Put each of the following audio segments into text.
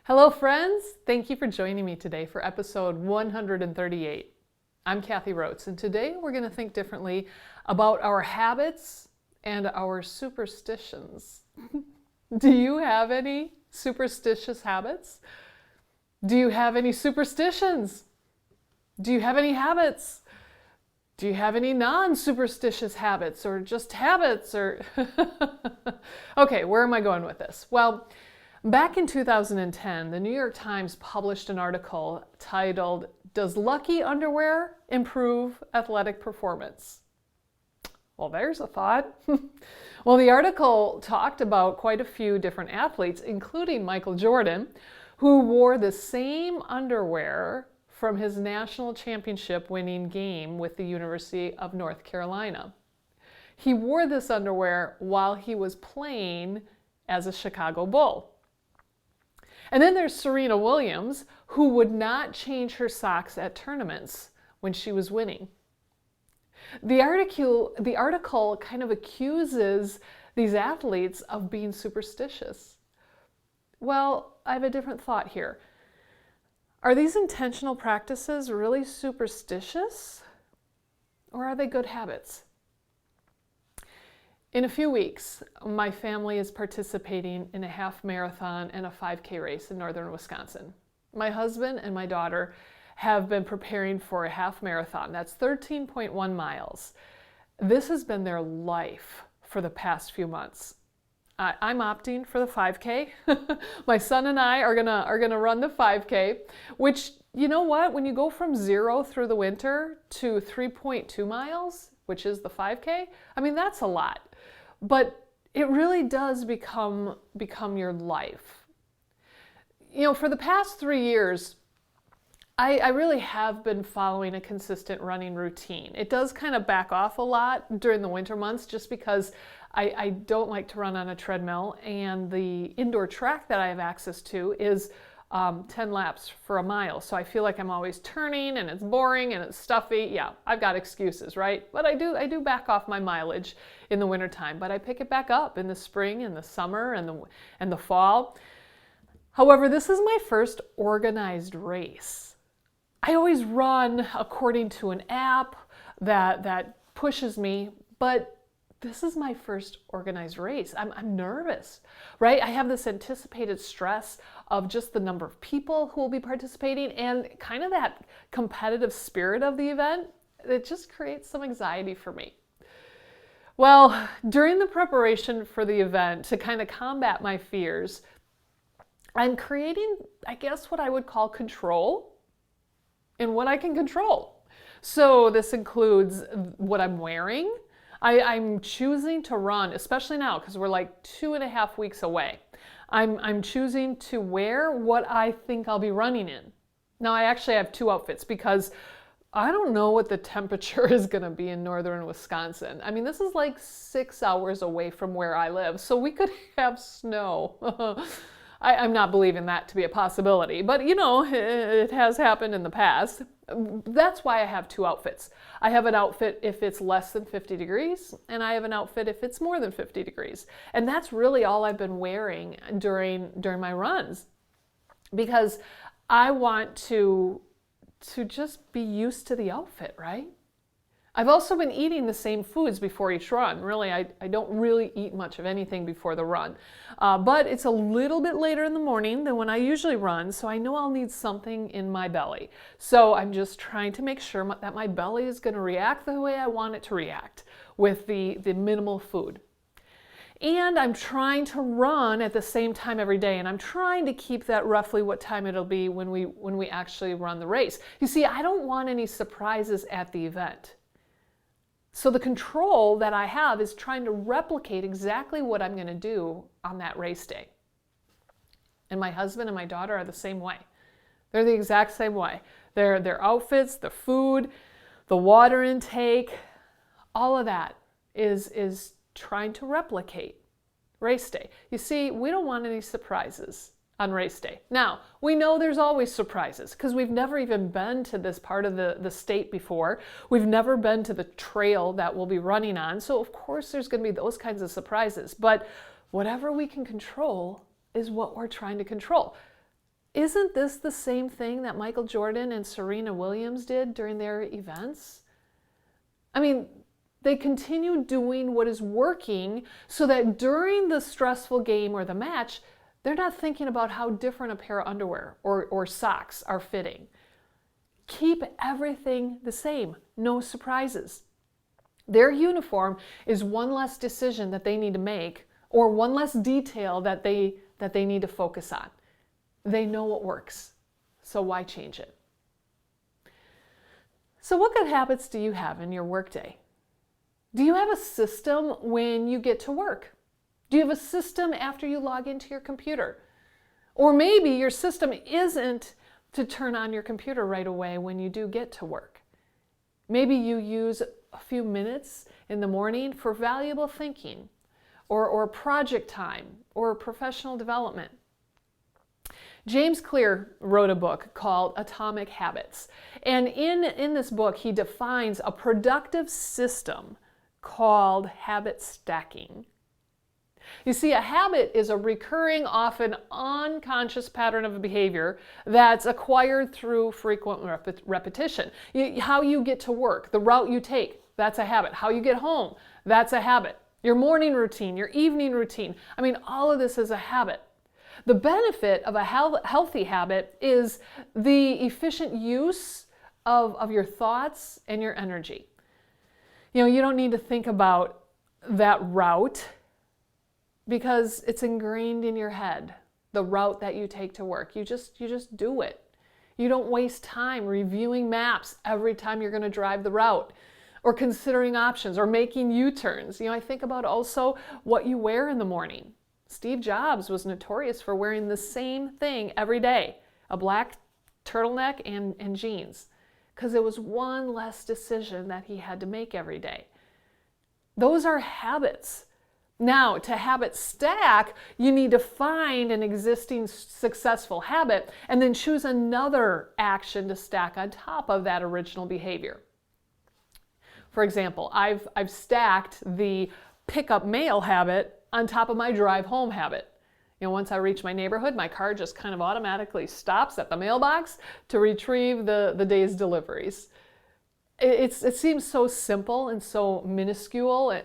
Hello friends, thank you for joining me today for episode 138. I'm Kathy Rhodes, and today we're going to think differently about our habits and our superstitions. Do you have any superstitious habits? Do you have any superstitions? Do you have any habits? Do you have any non-superstitious habits or just habits or Okay, where am I going with this? Well, back in 2010, the New York Times published an article titled, "Does Lucky Underwear Improve Athletic Performance?" Well, there's a thought. Well, the article talked about quite a few different athletes, including Michael Jordan, who wore the same underwear from his national championship winning game with the University of North Carolina. He wore this underwear while he was playing as a Chicago Bull. And then there's Serena Williams, who would not change her socks at tournaments when she was winning. The article kind of accuses these athletes of being superstitious. Well, I have a different thought here. Are these intentional practices really superstitious, or are they good habits? In a few weeks, my family is participating in a half marathon and a 5K race in northern Wisconsin. My husband and my daughter have been preparing for a half marathon. That's 13.1 miles. This has been their life for the past few months. I'm opting for the 5K. My son and I are gonna run the 5K, which, you know what, when you go from 0 through the winter to 3.2 miles, which is the 5K, I mean, that's a lot. But it really does become your life. You know, for the past 3 years, I really have been following a consistent running routine. It does kind of back off a lot during the winter months just because I don't like to run on a treadmill, and the indoor track that I have access to is 10 laps for a mile. So I feel like I'm always turning and it's boring and it's stuffy. Yeah, I've got excuses, right? But I do back off my mileage in the wintertime, but I pick it back up in the spring and the summer and the fall. However, this is my first organized race. I always run according to an app that pushes me, but this is my first organized race. I'm nervous, right? I have this anticipated stress of just the number of people who will be participating and kind of that competitive spirit of the event. It just creates some anxiety for me. Well, during the preparation for the event, to kind of combat my fears, I'm creating, I guess, what I would call control in what I can control. So this includes what I'm wearing. I'm choosing to run, especially now because we're like 2.5 weeks away. I'm choosing to wear what I think I'll be running in. Now I actually have 2 outfits because I don't know what the temperature is going to be in northern Wisconsin. I mean, this is like 6 hours away from where I live, so we could have snow. I'm not believing that to be a possibility, but you know, it has happened in the past. That's why I have 2 outfits. I have an outfit if it's less than 50 degrees, and I have an outfit if it's more than 50 degrees. And that's really all I've been wearing during my runs, because I want to just be used to the outfit, right? I've also been eating the same foods before each run. Really, I don't really eat much of anything before the run. But it's a little bit later in the morning than when I usually run, so I know I'll need something in my belly. So I'm just trying to make sure that my belly is going to react the way I want it to react with the minimal food. And I'm trying to run at the same time every day, and I'm trying to keep that roughly what time it'll be when we actually run the race. You see, I don't want any surprises at the event. So the control that I have is trying to replicate exactly what I'm going to do on that race day. And my husband and my daughter are the same way. They're the exact same way. Their outfits, the food, the water intake, all of that is trying to replicate race day. You see, we don't want any surprises on race day. Now, we know there's always surprises because we've never even been to this part of the state before. We've never been to the trail that we'll be running on. So of course there's going to be those kinds of surprises. But whatever we can control is what we're trying to control. Isn't this the same thing that Michael Jordan and Serena Williams did during their events? I mean, they continue doing what is working so that during the stressful game or the match, they're not thinking about how different a pair of underwear or socks are fitting. Keep everything the same, no surprises. Their uniform is one less decision that they need to make or one less detail that they need to focus on. They know what works, so why change it? So what good habits do you have in your workday? Do you have a system when you get to work? Do you have a system after you log into your computer? Or maybe your system isn't to turn on your computer right away when you do get to work. Maybe you use a few minutes in the morning for valuable thinking or project time or professional development. James Clear wrote a book called Atomic Habits. And in this book, he defines a productive system called habit stacking. You see, a habit is a recurring, often unconscious pattern of behavior that's acquired through frequent repetition. How you get to work, the route you take, that's a habit. How you get home, that's a habit. Your morning routine, your evening routine. I mean, all of this is a habit. The benefit of a healthy habit is the efficient use of your thoughts and your energy. You know, you don't need to think about that route because it's ingrained in your head, the route that you take to work. You just do it. You don't waste time reviewing maps every time you're going to drive the route or considering options or making U-turns. You know, I think about also what you wear in the morning. Steve Jobs was notorious for wearing the same thing every day, a black turtleneck and jeans, because it was one less decision that he had to make every day. Those are habits. Now, to habit stack, you need to find an existing successful habit and then choose another action to stack on top of that original behavior. For example, I've stacked the pick up mail habit on top of my drive home habit. You know, once I reach my neighborhood, my car just kind of automatically stops at the mailbox to retrieve the day's deliveries. It seems so simple and so minuscule,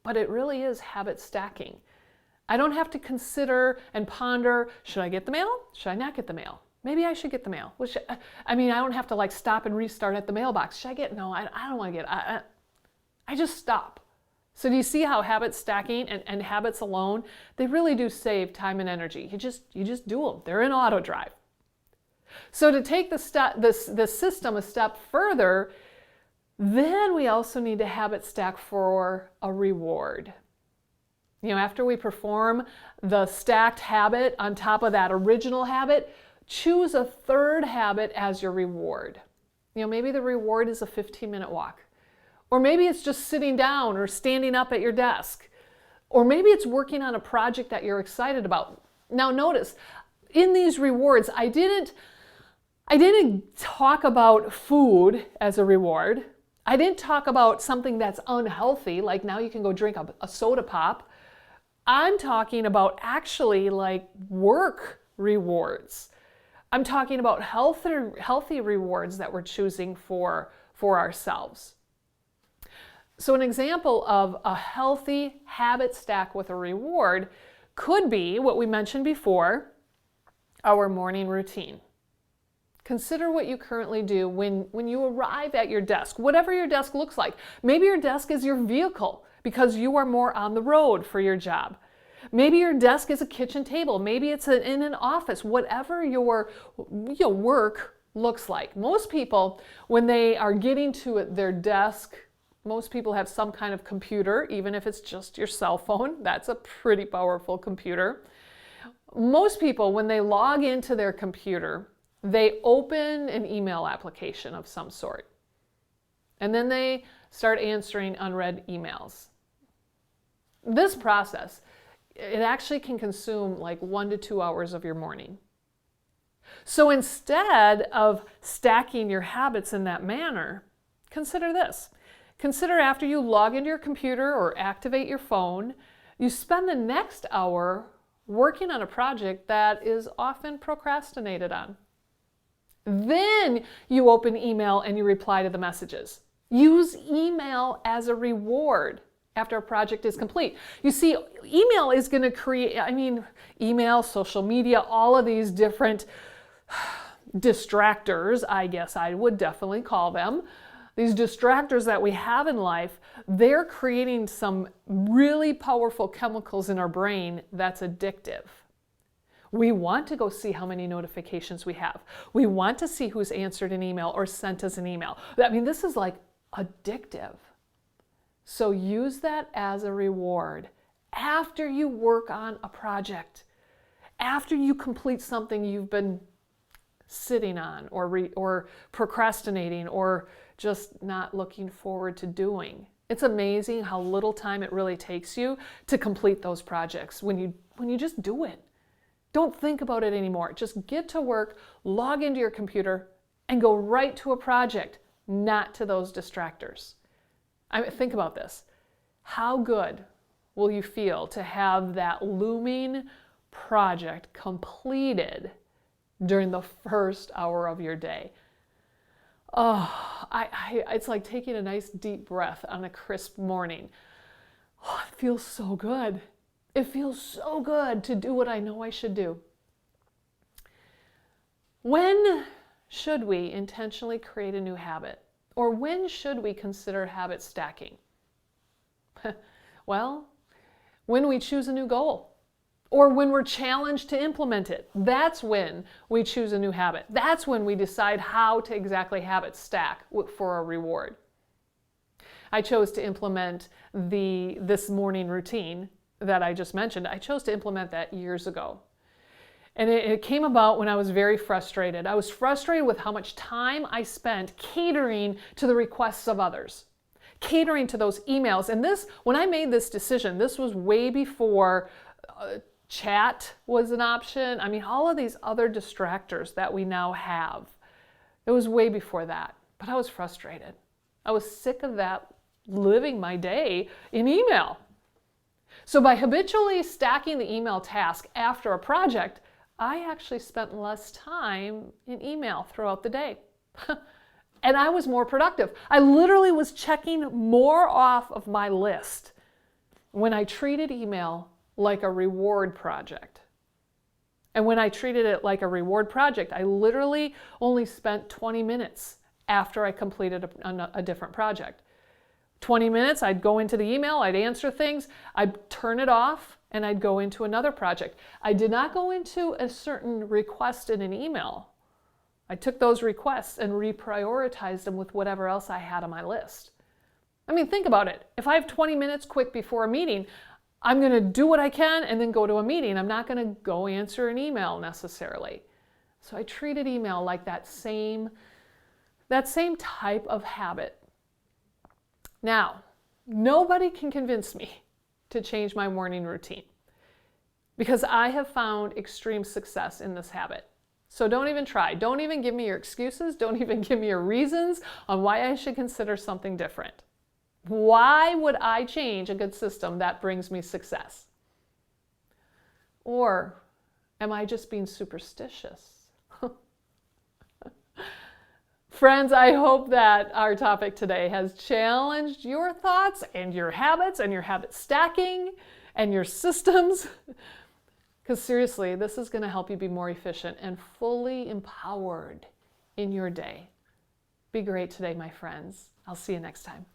but it really is habit stacking. I don't have to consider and ponder, should I get the mail? Should I not get the mail? Maybe I should get the mail. I don't have to like stop and restart at the mailbox. Should I get? No, I don't want to get. I just stop. So do you see how habit stacking and habits alone, they really do save time and energy. You just do them. They're in auto drive. So to take the system a step further, then we also need to habit stack for a reward. You know, after we perform the stacked habit on top of that original habit, choose a third habit as your reward. You know, maybe the reward is a 15-minute walk. Or maybe it's just sitting down or standing up at your desk. Or maybe it's working on a project that you're excited about. Now notice, in these rewards, I didn't talk about food as a reward. I didn't talk about something that's unhealthy, like now you can go drink a soda pop. I'm talking about actually like work rewards. I'm talking about healthy rewards that we're choosing for ourselves. So an example of a healthy habit stack with a reward could be what we mentioned before, our morning routine. Consider what you currently do when you arrive at your desk, whatever your desk looks like. Maybe your desk is your vehicle because you are more on the road for your job. Maybe your desk is a kitchen table. Maybe it's in an office, whatever your work looks like. Most people, when they are getting to their desk, most people have some kind of computer, even if it's just your cell phone. That's a pretty powerful computer. Most people, when they log into their computer, they open an email application of some sort. And then they start answering unread emails. This process, it actually can consume like 1 to 2 hours of your morning. So instead of stacking your habits in that manner, consider this. Consider after you log into your computer or activate your phone, you spend the next hour working on a project that is often procrastinated on. Then you open email and you reply to the messages. Use email as a reward after a project is complete. You see, email is going to create, email, social media, all of these different distractors, I guess I would definitely call them. These distractors that we have in life, they're creating some really powerful chemicals in our brain that's addictive. We want to go see how many notifications we have. We want to see who's answered an email or sent us an email. This is like addictive. So use that as a reward after you work on a project, after you complete something you've been sitting on or procrastinating or just not looking forward to doing. It's amazing how little time it really takes you to complete those projects when you just do it. Don't think about it anymore. Just get to work, log into your computer, and go right to a project, not to those distractors. Think about this. How good will you feel to have that looming project completed during the first hour of your day? Oh, it's like taking a nice deep breath on a crisp morning. Oh, it feels so good. It feels so good to do what I know I should do. When should we intentionally create a new habit? Or when should we consider habit stacking? Well, when we choose a new goal. Or when we're challenged to implement it. That's when we choose a new habit. That's when we decide how to exactly habit stack for a reward. I chose to implement this morning routine that I just mentioned. I chose to implement that years ago. And it came about when I was very frustrated. I was frustrated with how much time I spent catering to the requests of others, catering to those emails. And when I made this decision, this was way before chat was an option. All of these other distractors that we now have. It was way before that, but I was frustrated. I was sick of that, living my day in email. So by habitually stacking the email task after a project, I actually spent less time in email throughout the day. And I was more productive. I literally was checking more off of my list when I treated email like a reward project. And when I treated it like a reward project, I literally only spent 20 minutes after I completed a different project. 20 minutes, I'd go into the email, I'd answer things, I'd turn it off, and I'd go into another project. I did not go into a certain request in an email. I took those requests and reprioritized them with whatever else I had on my list. Think about it. If I have 20 minutes quick before a meeting, I'm going to do what I can and then go to a meeting. I'm not going to go answer an email necessarily. So I treated email like that same type of habit. Now, nobody can convince me to change my morning routine because I have found extreme success in this habit. So don't even try. Don't even give me your excuses. Don't even give me your reasons on why I should consider something different. Why would I change a good system that brings me success? Or am I just being superstitious? Friends, I hope that our topic today has challenged your thoughts and your habits and your habit stacking and your systems. Because seriously, this is going to help you be more efficient and fully empowered in your day. Be great today, my friends. I'll see you next time.